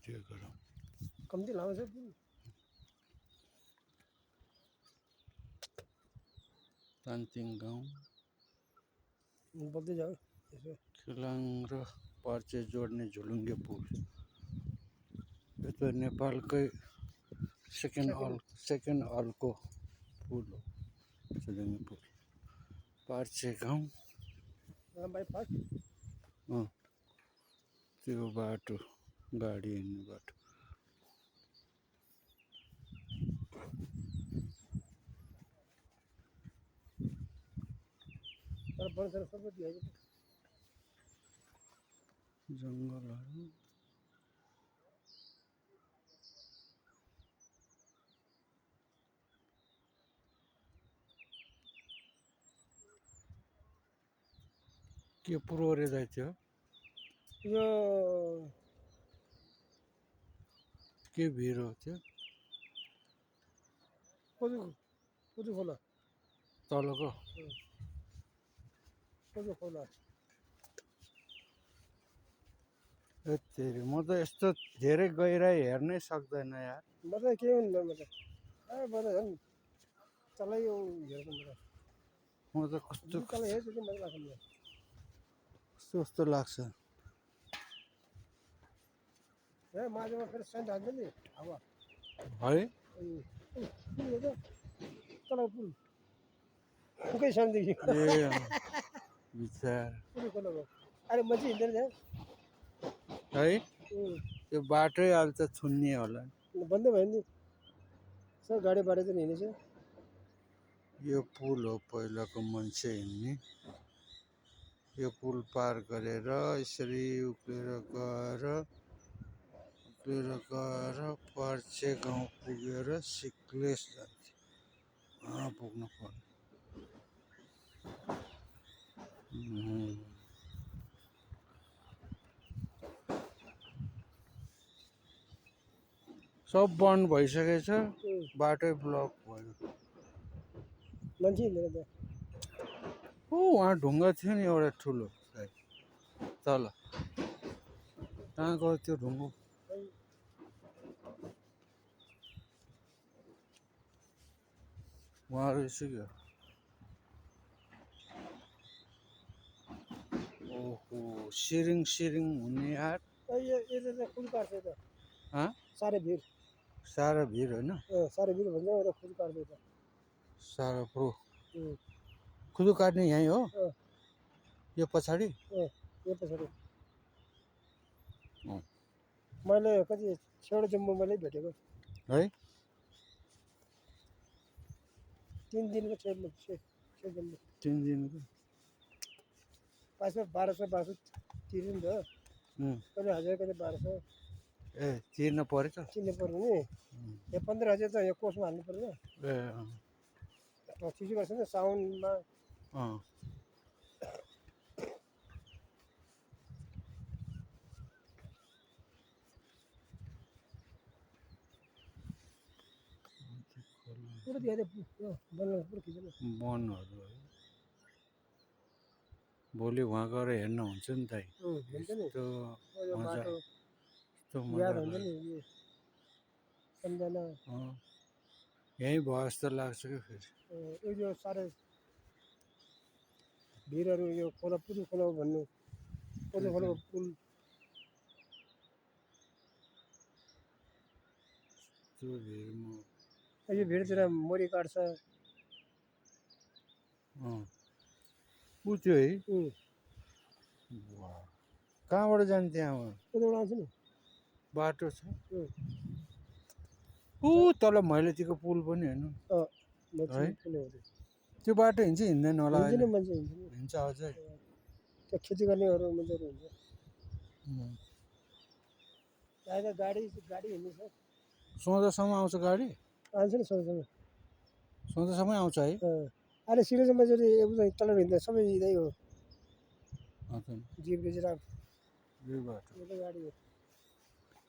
त्यो गरौँ। कम्ती लामो छ पुल तानतिङ गाउँ बल्दै जाऊ यसो खिलाङ र पर्चे जोड्ने झुलुङ्गे पुल। यो त नेपालकै सेकेन्ड अलको पुल हो झुलुङ्गे पुल। पर्चे गाउँ बाइपास त्यो बाटो गाडी हिँड्ने बाटो। तर बनसर सबै दिएको जङ्गलहरू के पुरोरे जाइथ्यो यो के भिर हो त्यो कुदु खोला तलको कुदु खोला यति म त यस्तो धेरै गहिराइ हेर्नै सक्दैन यार। म त के हुन्छ म त बरु झन् चलाइ हेर्नु म त कस्तो चलाइ हेर्छु कि मजा लाग्छ मलाई कस्तो लाग्छ ए माझमा फेरि सेन्ट हान्छ नि हावा है। तल पुल फुकै सानदेखि ए विचार पुरै खोलाको अहिले मान्छे हिँड्दैन है त्यो बाटै अहिले त छुन्ने होला। बन्दै भयो नि सब गाडी बाटो चाहिँ हिँडेछ यो पुल हो पहिलाको मान्छे हिँड्ने। यो पुल पार गरेर यसरी उक्लेर गएर पर्चे गाउँ पुगेर सिक्लेस जान्थ्यो। पुग्नु पर्ने सब बन्द भइसकेछ बाटै ब्लक भयो। मान्छे हिँड्दैन त्यहाँ वहाँ ढुङ्गा थियो नि एउटा ठुलो तल कहाँ गयो त्यो ढुङ्गा वहाँ रहेछ क्या। ओहो सिरिङ हुने यार यो चाहिँ खुद काट्छ त साह्रै भिड साह्रो भिड होइन साह्रै भिड भन्छ र खुद काट्छ त साह्रो प्रो खुदु काट्ने यहीँ हो यो पछाडि यो पछाडि मैले कति छेउडा जम्मू मैले भेटेको है 3 दिनको जम्मू 3 दिनको पासमा 1200 तिर्नु नि त कहिले 1000 कहिले 1200 ए तिर्नु पर्यो त तिर्नु पर्यो नि यो 15000 त यो कोर्समा हाल्नु पर्यो चिसो गर्छ नि साउनमा पुरो दिएर बनहरू पुरो खिच्नु वनहरू है। भोलि वहाँ गएर हेर्न हुन्छ नि दाइ यस्तो मजा याद हुन्छ नि सम्झना यहीँ भयो जस्तो लाग्छ क्या फेरि यो साह्रै भिरहरू यो खोला पुरै खोला भन्नु पुरै खोलाको पुल त्यो भिडमा यो भिडतिर मरि काट्छ ऊ त्यो है कहाँबाट जाने त्यहाँ उनीहरू आउँछ नि बाटो छ तल मैलातीको पुल पनि हेर्नु है त्यो बाटो हिँड्छ हिँड्दैन होला हिँड्छ अझै त्यो खेती गर्नेहरू मान्छेहरू हुन्छ अहिले गाडी हिँड्नु छ सौदासम्म आउँछ गाडी आउँछ नि सौदासम्मै आउँछ है अहिले सिरियसमा चाहिँ तल हिँड्दा सबै यही हो जिप रिजर्भ गाडी हो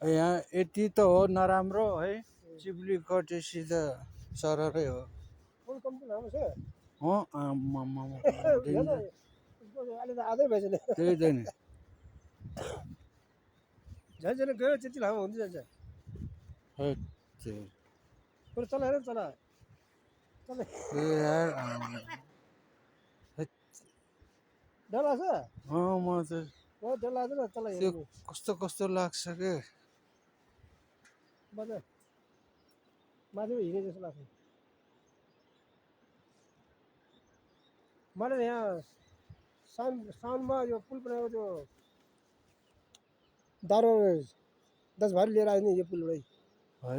यहाँ यति त हो नराम्रो है चिप्ली कटेसी त सररै हो कम्ती लामो छ अहिले त आधै भएछ नि त्यही त नि झन् झन् गयो त्यति लामो हुँदै जान्छ है त्यो बरु तल हेर तल तल ए यार डर लाग्छ म चाहिँ डर लाग्दैन तल त्यो हेर्नु कस्तो कस्तो लाग्छ के माथि हिँडे जस्तो लाग्छ मलाई यहाँ साउनमा यो पुल बनाएको त्यो दारो 10 भारी लिएर आयो नि यो पुलबाट है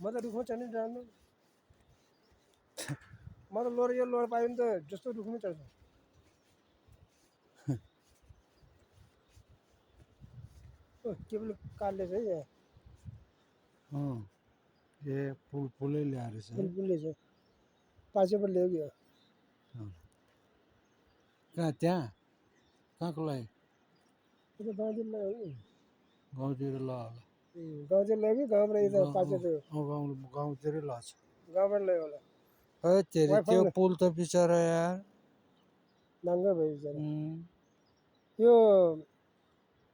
म त रुखमा चढ्नै जान्नु म त लोर यो लोर पायो भने त जस्तो रुखमै चढ्छ केबल काट्लेछ है यहाँ ए पुलै ल्याएर छ पुलले छ 500 पर ल्यायो कि कहाँ त्यहाँ कहाँको लागि यो गाउँतिर ल्यायो कि गाउँतिर ल होला गाउँतिर ल्यायो कि गाउँबाट यता 500 थियो गाउँतिरै लछ गाउँबाट ल्यायो होला है त्यो पुल त बिचरा यार नाङ्गा भयो बिचरा यो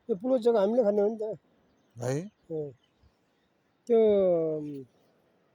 पुलको जग्गा हामीले खाने हो नि त है त्यो